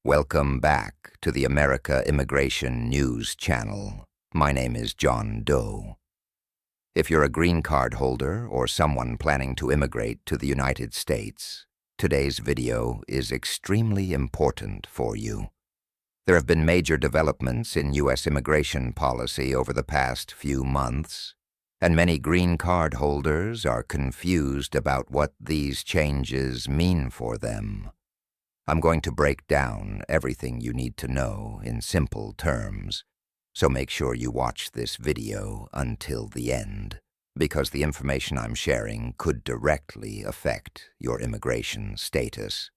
Welcome back to the America Immigration News Channel. My name is John Doe. If you're a green card holder or someone planning to immigrate to the United States, today's video is extremely important for you. There have been major developments in U.S. immigration policy over the past few months, and many green card holders are confused about what these changes mean for them. I'm going to break down everything you need to know in simple terms, so make sure you watch this video until the end, because the information I'm sharing could directly affect your immigration status.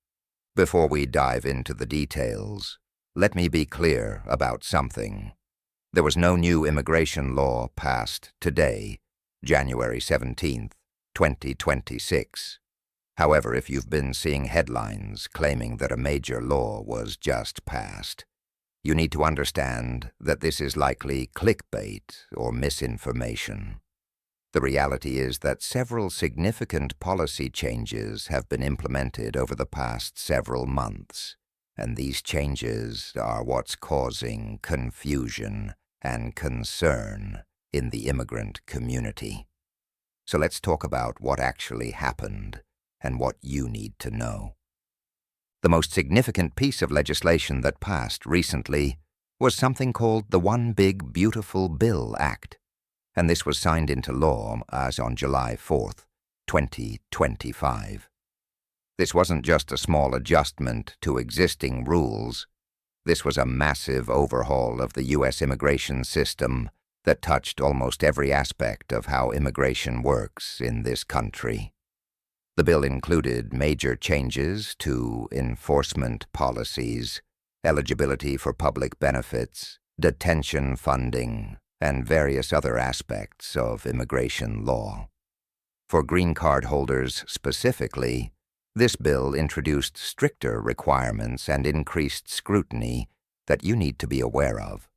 Before we dive into the details, let me be clear about something. There was no new immigration law passed today, January 17th, 2026. However, if you've been seeing headlines claiming that a major law was just passed, you need to understand that this is likely clickbait or misinformation. The reality is that several significant policy changes have been implemented over the past several months, and these changes are what's causing confusion and concern in the immigrant community. So let's talk about what actually happened and what you need to know. The most significant piece of legislation that passed recently was something called the One Big Beautiful Bill Act, and this was signed into law as on July 4th, 2025. This wasn't just a small adjustment to existing rules. This was a massive overhaul of the U.S. immigration system that touched almost every aspect of how immigration works in this country. The bill included major changes to enforcement policies, eligibility for public benefits, detention funding, and various other aspects of immigration law. For green card holders specifically, this bill introduced stricter requirements and increased scrutiny that you need to be aware of.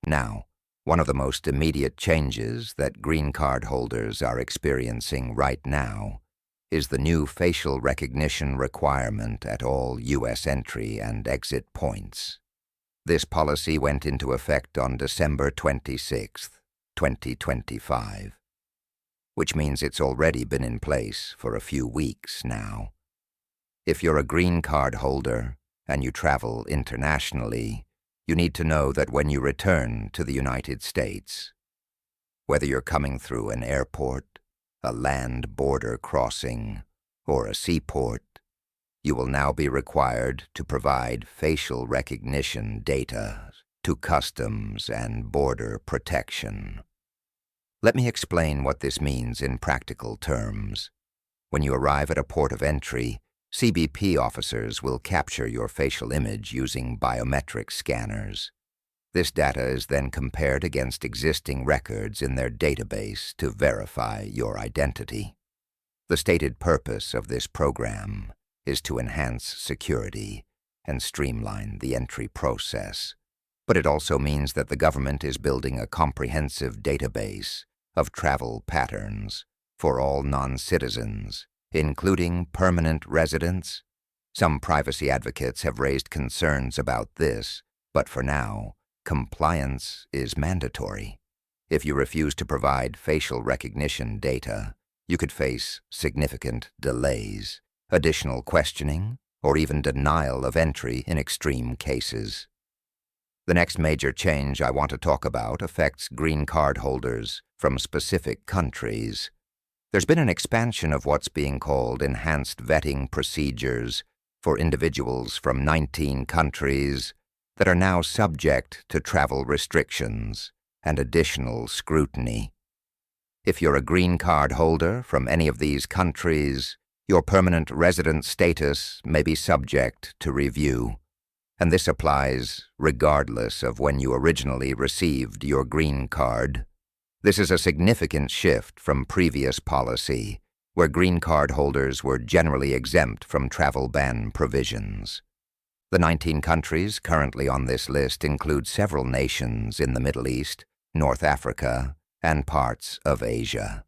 Now, one of the most immediate changes that green card holders are experiencing right now is the new facial recognition requirement at all U.S. entry and exit points. This policy went into effect on December 26, 2025, which means it's already been in place for a few weeks now. If you're a green card holder and you travel internationally, you need to know that when you return to the United States, whether you're coming through an airport, a land border crossing, or a seaport, you will now be required to provide facial recognition data to Customs and Border Protection. Let me explain what this means in practical terms. When you arrive at a port of entry, CBP officers will capture your facial image using biometric scanners. This data is then compared against existing records in their database to verify your identity. The stated purpose of this program is to enhance security and streamline the entry process, but it also means that the government is building a comprehensive database of travel patterns for all non-citizens, including permanent residents. Some privacy advocates have raised concerns about this, but for now, compliance is mandatory. If you refuse to provide facial recognition data, you could face significant delays, additional questioning, or even denial of entry in extreme cases. The next major change I want to talk about affects green card holders from specific countries. There's been an expansion of what's being called enhanced vetting procedures for individuals from 19 countries that are now subject to travel restrictions and additional scrutiny. If you're a green card holder from any of these countries, your permanent resident status may be subject to review, and this applies regardless of when you originally received your green card. This is a significant shift from previous policy, where green card holders were generally exempt from travel ban provisions. The 19 countries currently on this list include several nations in the Middle East, North Africa, and parts of Asia.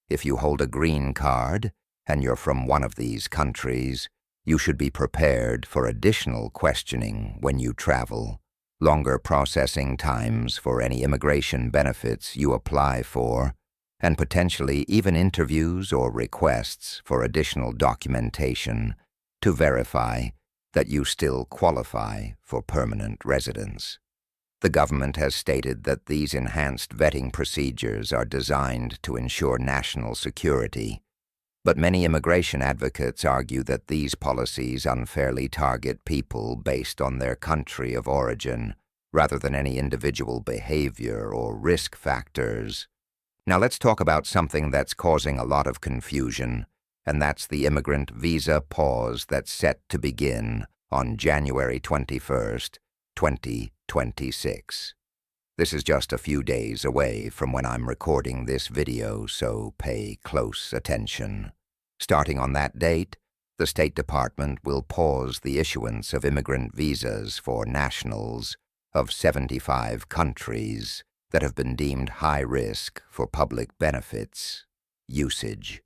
If you hold a green card and you're from one of these countries, You should be prepared for additional questioning when you travel, longer processing times for any immigration benefits you apply for, and potentially even interviews or requests for additional documentation to verify that you still qualify for permanent residence. The government has stated that these enhanced vetting procedures are designed to ensure national security, but many immigration advocates argue that these policies unfairly target people based on their country of origin rather than any individual behavior or risk factors. Now let's talk about something that's causing a lot of confusion, and that's the immigrant visa pause that's set to begin on January 21st, 2026. This is just a few days away from when I'm recording this video, so pay close attention. Starting on that date, the State Department will pause the issuance of immigrant visas for nationals of 75 countries that have been deemed high risk for public benefits usage.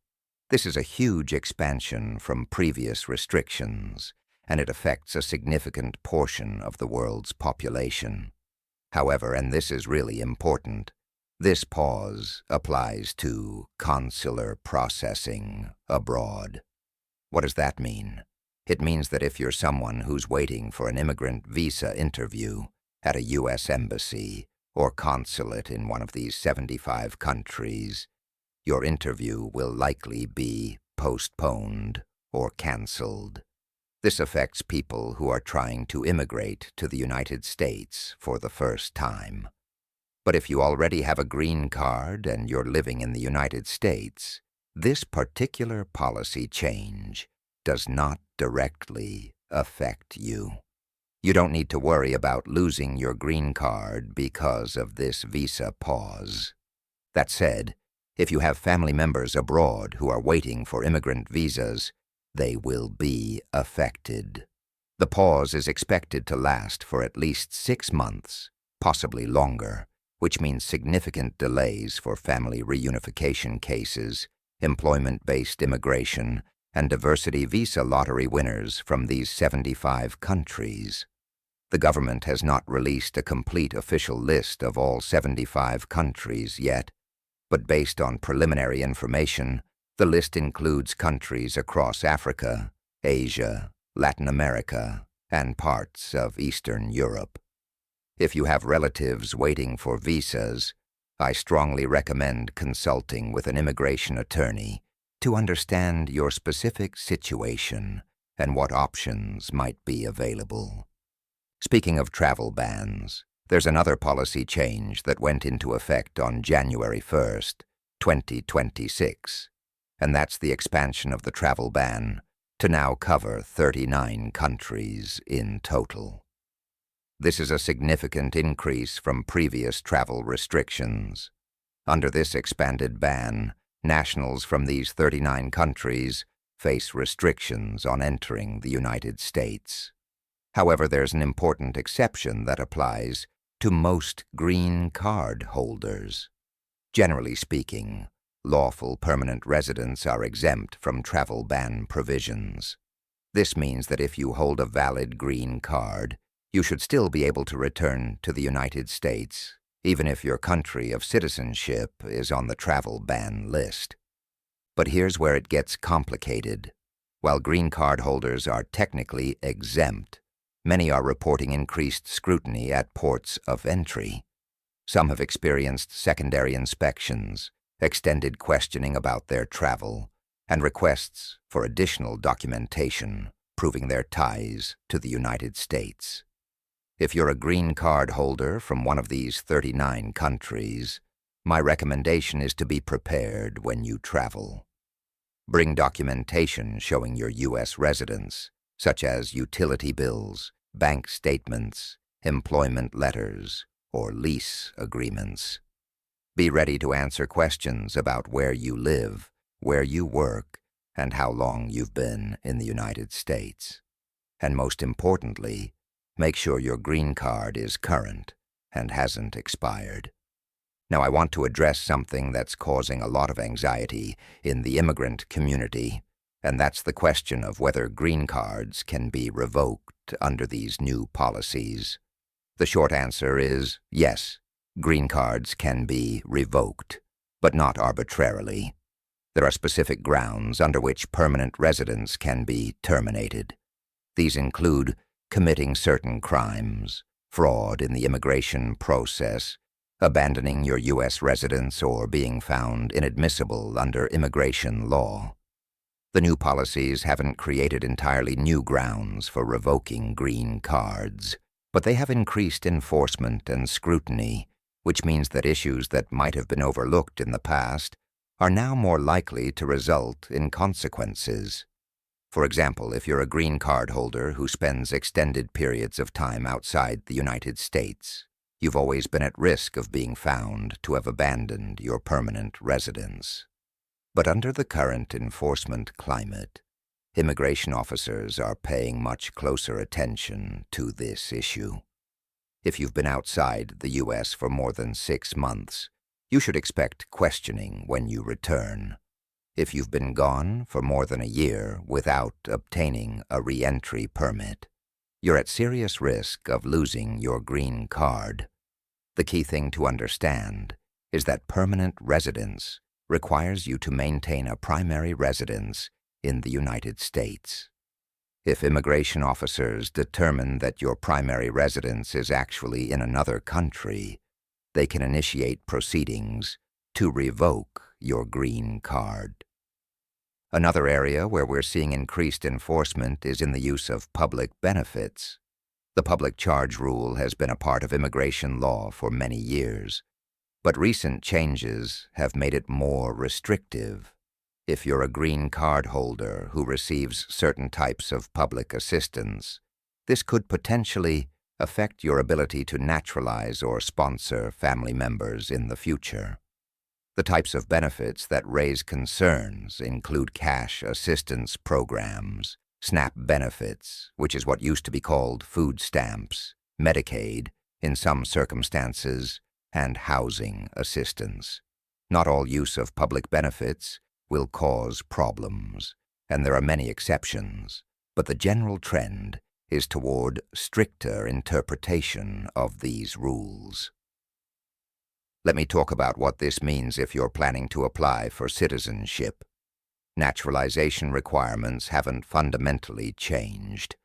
This is a huge expansion from previous restrictions, and it affects a significant portion of the world's population. However, and this is really important, this pause applies to consular processing abroad. What does that mean? It means that if you're someone who's waiting for an immigrant visa interview at a U.S. embassy or consulate in one of these 75 countries, your interview will likely be postponed or canceled. This affects people who are trying to immigrate to the United States for the first time. But if you already have a green card and you're living in the United States, this particular policy change does not directly affect you. You don't need to worry about losing your green card because of this visa pause. That said, if you have family members abroad who are waiting for immigrant visas, they will be affected. The pause is expected to last for at least 6 months, possibly longer, which means significant delays for family reunification cases, employment-based immigration, and diversity visa lottery winners from these 75 countries. The government has not released a complete official list of all 75 countries yet, but based on preliminary information, the list includes countries across Africa, Asia, Latin America, and parts of Eastern Europe. If you have relatives waiting for visas, I strongly recommend consulting with an immigration attorney to understand your specific situation and what options might be available. Speaking of travel bans, there's another policy change that went into effect on January 1st, 2026, and that's the expansion of the travel ban to now cover 39 countries in total. This is a significant increase from previous travel restrictions. Under this expanded ban, nationals from these 39 countries face restrictions on entering the United States. However, there's an important exception that applies to most green card holders. Generally speaking, lawful permanent residents are exempt from travel ban provisions. This means that if you hold a valid green card, you should still be able to return to the United States, even if your country of citizenship is on the travel ban list. But here's where it gets complicated. While green card holders are technically exempt, many are reporting increased scrutiny at ports of entry. Some have experienced secondary inspections, extended questioning about their travel, and requests for additional documentation proving their ties to the United States. If you're a green card holder from one of these 39 countries, my recommendation is to be prepared when you travel. Bring documentation showing your U.S. residence, such as utility bills, bank statements, employment letters, or lease agreements. Be ready to answer questions about where you live, where you work, and how long you've been in the United States. And most importantly, make sure your green card is current and hasn't expired. Now, I want to address something that's causing a lot of anxiety in the immigrant community, and that's the question of whether green cards can be revoked under these new policies. The short answer is yes, green cards can be revoked, but not arbitrarily. There are specific grounds under which permanent residence can be terminated. These include committing certain crimes, fraud in the immigration process, abandoning your U.S. residence, or being found inadmissible under immigration law. The new policies haven't created entirely new grounds for revoking green cards, but they have increased enforcement and scrutiny, which means that issues that might have been overlooked in the past are now more likely to result in consequences. For example, if you're a green card holder who spends extended periods of time outside the United States, you've always been at risk of being found to have abandoned your permanent residence. But under the current enforcement climate, immigration officers are paying much closer attention to this issue. If you've been outside the U.S. for more than 6 months, you should expect questioning when you return. If you've been gone for more than a year without obtaining a re-entry permit, you're at serious risk of losing your green card. The key thing to understand is that permanent residence requires you to maintain a primary residence in the United States. If immigration officers determine that your primary residence is actually in another country, they can initiate proceedings to revoke your green card. Another area where we're seeing increased enforcement is in the use of public benefits. The public charge rule has been a part of immigration law for many years, but recent changes have made it more restrictive. If you're a green card holder who receives certain types of public assistance, this could potentially affect your ability to naturalize or sponsor family members in the future. The types of benefits that raise concerns include cash assistance programs, SNAP benefits, which is what used to be called food stamps, Medicaid, in some circumstances, and housing assistance. Not all use of public benefits will cause problems, and there are many exceptions, but the general trend is toward stricter interpretation of these rules. Let me talk about what this means if you're planning to apply for citizenship. Naturalization requirements haven't fundamentally changed,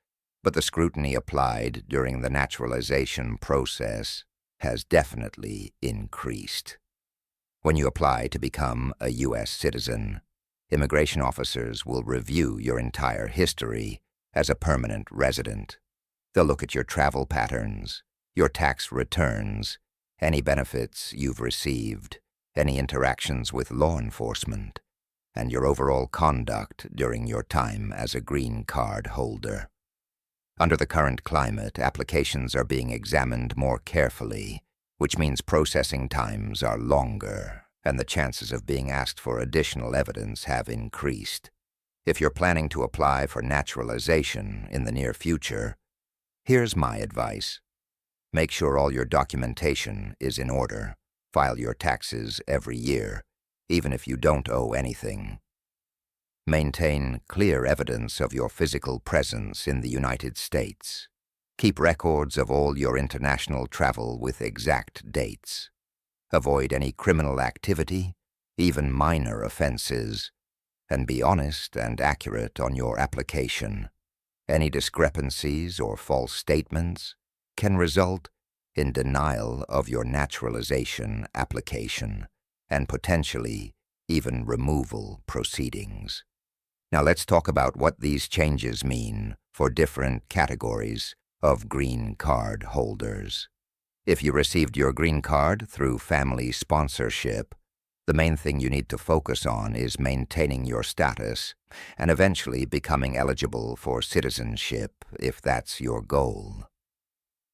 but the scrutiny applied during the naturalization process has definitely increased. When you apply to become a U.S. citizen, immigration officers will review your entire history as a permanent resident. They'll look at your travel patterns, your tax returns, any benefits you've received, any interactions with law enforcement, and your overall conduct during your time as a green card holder. Under the current climate, applications are being examined more carefully, which means processing times are longer, and the chances of being asked for additional evidence have increased. If you're planning to apply for naturalization in the near future, here's my advice. Make sure all your documentation is in order. File your taxes every year, even if you don't owe anything. Maintain clear evidence of your physical presence in the United States. Keep records of all your international travel with exact dates. Avoid any criminal activity, even minor offenses, and be honest and accurate on your application. Any discrepancies or false statements can result in denial of your naturalization application and potentially even removal proceedings. Now let's talk about what these changes mean for different categories of green card holders. If you received your green card through family sponsorship, the main thing you need to focus on is maintaining your status and eventually becoming eligible for citizenship if that's your goal.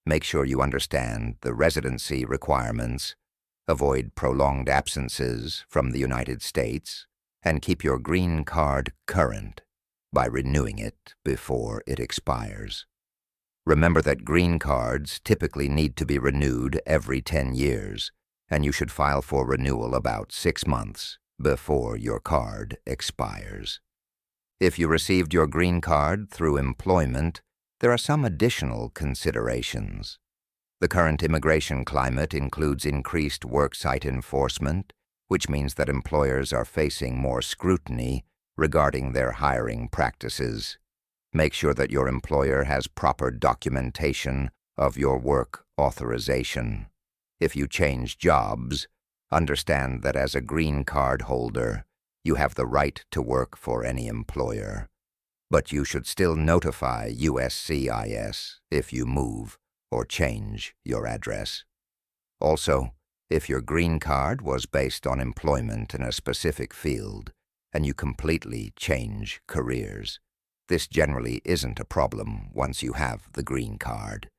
Make sure you understand the residency requirements, avoid prolonged absences from the United States, and keep your green card current by renewing it before it expires. Remember that green cards typically need to be renewed every 10 years, and you should file for renewal about 6 months before your card expires. If you received your green card through employment, there are some additional considerations. The current immigration climate includes increased worksite enforcement, which means that employers are facing more scrutiny regarding their hiring practices. Make sure that your employer has proper documentation of your work authorization. If you change jobs, understand that as a green card holder, you have the right to work for any employer. But you should still notify USCIS if you move or change your address. Also, if your green card was based on employment in a specific field and you completely change careers, this generally isn't a problem once you have the green card,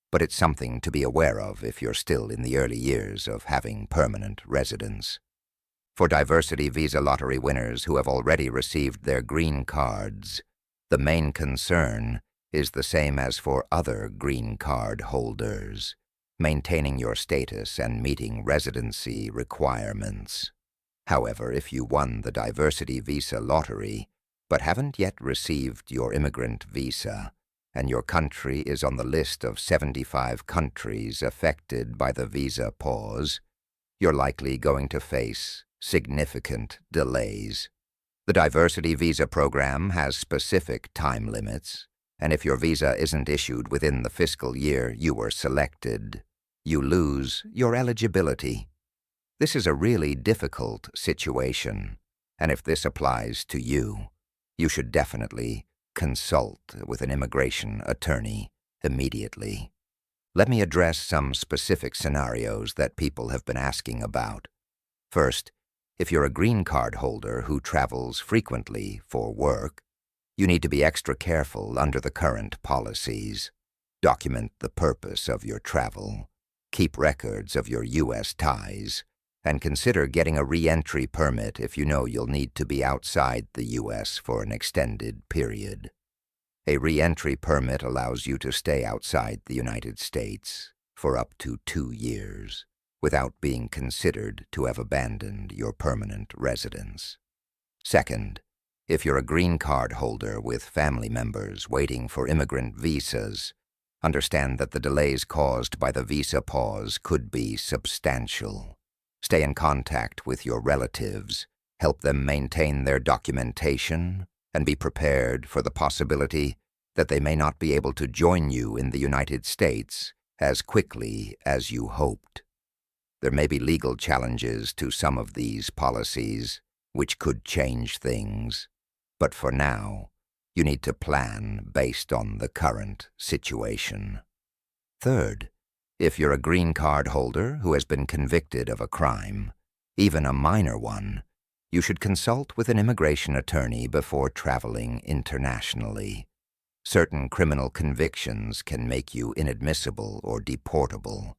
but it's something to be aware of if you're still in the early years of having permanent residence. For diversity visa lottery winners who have already received their green cards, the main concern is the same as for other green card holders: maintaining your status and meeting residency requirements. However, if you won the diversity visa lottery but haven't yet received your immigrant visa, and your country is on the list of 75 countries affected by the visa pause, you're likely going to face significant delays. The diversity visa program has specific time limits, and if your visa isn't issued within the fiscal year you were selected, you lose your eligibility. This is a really difficult situation, and if this applies to you, you should definitely consult with an immigration attorney immediately. Let me address some specific scenarios that people have been asking about. First, if you're a green card holder who travels frequently for work, you need to be extra careful under the current policies. Document the purpose of your travel, keep records of your U.S. ties, and consider getting a re-entry permit if you know you'll need to be outside the U.S. for an extended period. A re-entry permit allows you to stay outside the United States for up to 2 years without being considered to have abandoned your permanent residence. Second, if you're a green card holder with family members waiting for immigrant visas, understand that the delays caused by the visa pause could be substantial. Stay in contact with your relatives, help them maintain their documentation, and be prepared for the possibility that they may not be able to join you in the United States as quickly as you hoped. There may be legal challenges to some of these policies, which could change things, but for now, you need to plan based on the current situation. Third, if you're a green card holder who has been convicted of a crime, even a minor one, you should consult with an immigration attorney before traveling internationally. Certain criminal convictions can make you inadmissible or deportable,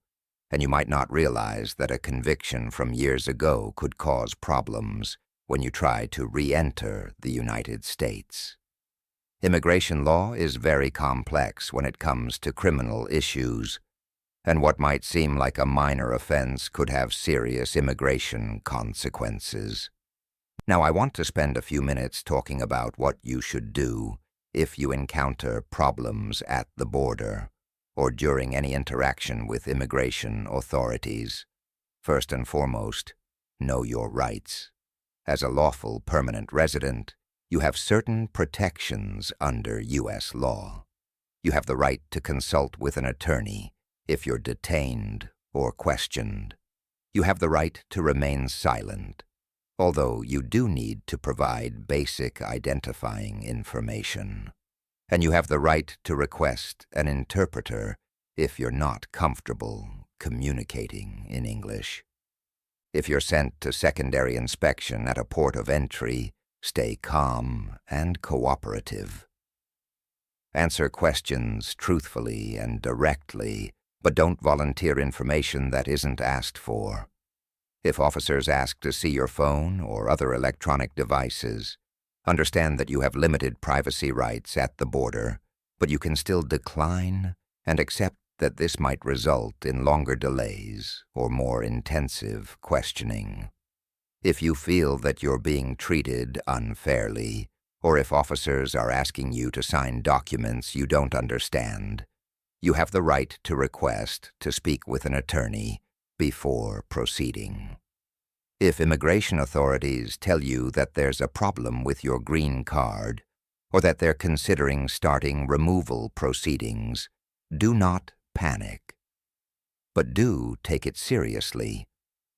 and you might not realize that a conviction from years ago could cause problems when you try to re-enter the United States. Immigration law is very complex when it comes to criminal issues, and what might seem like a minor offense could have serious immigration consequences. Now, I want to spend a few minutes talking about what you should do if you encounter problems at the border or during any interaction with immigration authorities. First and foremost, know your rights. As a lawful permanent resident, you have certain protections under U.S. law. You have the right to consult with an attorney if you're detained or questioned. You have the right to remain silent, although you do need to provide basic identifying information. And you have the right to request an interpreter if you're not comfortable communicating in English. If you're sent to secondary inspection at a port of entry, stay calm and cooperative. Answer questions truthfully and directly, but don't volunteer information that isn't asked for. If officers ask to see your phone or other electronic devices, understand that you have limited privacy rights at the border, but you can still decline and accept that this might result in longer delays or more intensive questioning. If you feel that you're being treated unfairly or if officers are asking you to sign documents you don't understand, you have the right to request to speak with an attorney before proceeding. If immigration authorities tell you that there's a problem with your green card, or that they're considering starting removal proceedings, do not panic. But do take it seriously.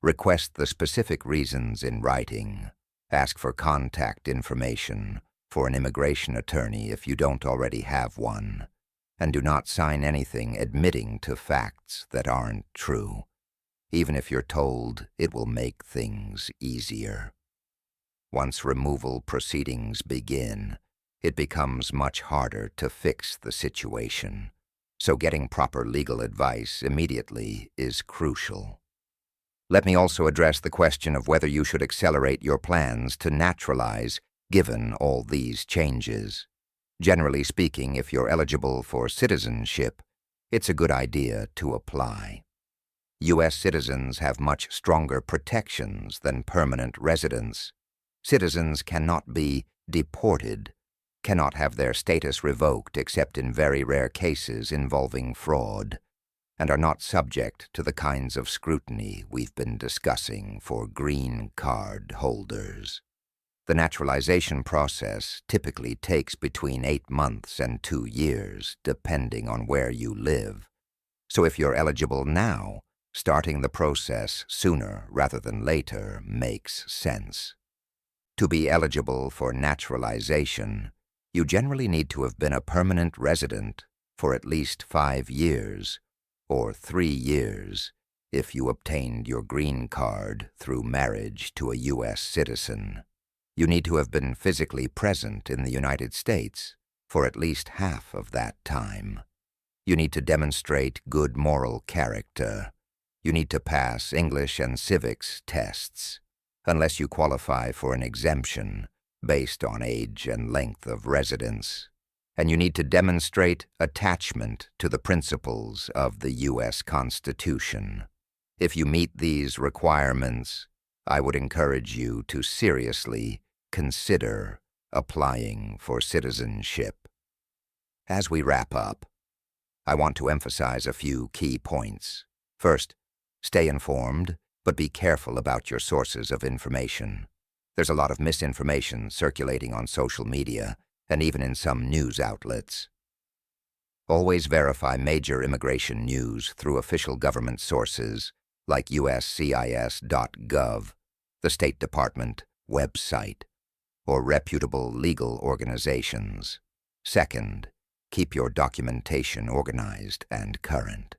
Request the specific reasons in writing. Ask for contact information for an immigration attorney if you don't already have one. And do not sign anything admitting to facts that aren't true, even if you're told it will make things easier. Once removal proceedings begin, it becomes much harder to fix the situation, so getting proper legal advice immediately is crucial. Let me also address the question of whether you should accelerate your plans to naturalize given all these changes. Generally speaking, if you're eligible for citizenship, it's a good idea to apply. U.S. citizens have much stronger protections than permanent residents. Citizens cannot be deported, cannot have their status revoked except in very rare cases involving fraud, and are not subject to the kinds of scrutiny we've been discussing for green card holders. The naturalization process typically takes between 8 months and 2 years, depending on where you live. So if you're eligible now, starting the process sooner rather than later makes sense. To be eligible for naturalization, you generally need to have been a permanent resident for at least 5 years, or 3 years if you obtained your green card through marriage to a U.S. citizen. You need to have been physically present in the United States for at least half of that time. You need to demonstrate good moral character. You need to pass English and civics tests, unless you qualify for an exemption based on age and length of residence. And you need to demonstrate attachment to the principles of the U.S. Constitution. If you meet these requirements, I would encourage you to seriously consider applying for citizenship. As we wrap up, I want to emphasize a few key points. First, stay informed, but be careful about your sources of information. There's a lot of misinformation circulating on social media and even in some news outlets. Always verify major immigration news through official government sources like USCIS.gov, the State Department website, or reputable legal organizations. Second, keep your documentation organized and current.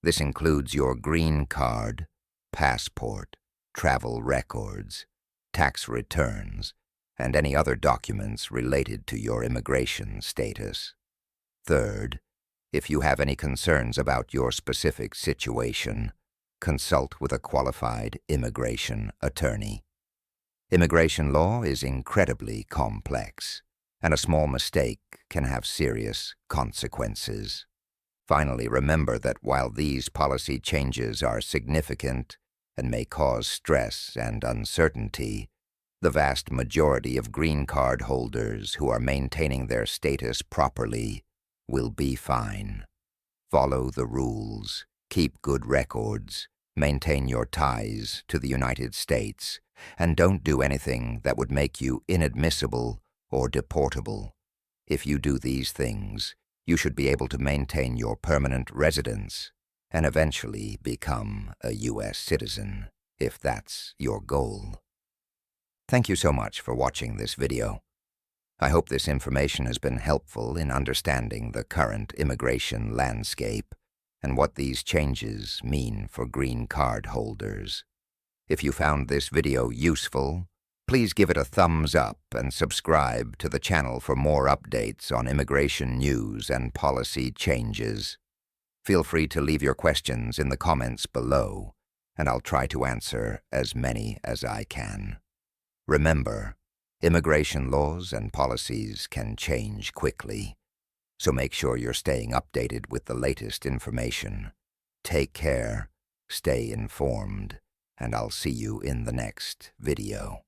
This includes your green card, passport, travel records, tax returns, and any other documents related to your immigration status. Third, if you have any concerns about your specific situation, consult with a qualified immigration attorney. Immigration law is incredibly complex, and a small mistake can have serious consequences. Finally, remember that while these policy changes are significant and may cause stress and uncertainty, the vast majority of green card holders who are maintaining their status properly will be fine. Follow the rules, keep good records, maintain your ties to the United States, and don't do anything that would make you inadmissible or deportable. If you do these things, you should be able to maintain your permanent residence and eventually become a U.S. citizen, if that's your goal. Thank you so much for watching this video. I hope this information has been helpful in understanding the current immigration landscape and what these changes mean for green card holders. If you found this video useful, please give it a thumbs up and subscribe to the channel for more updates on immigration news and policy changes. Feel free to leave your questions in the comments below, and I'll try to answer as many as I can. Remember, immigration laws and policies can change quickly, so make sure you're staying updated with the latest information. Take care, stay informed, and I'll see you in the next video.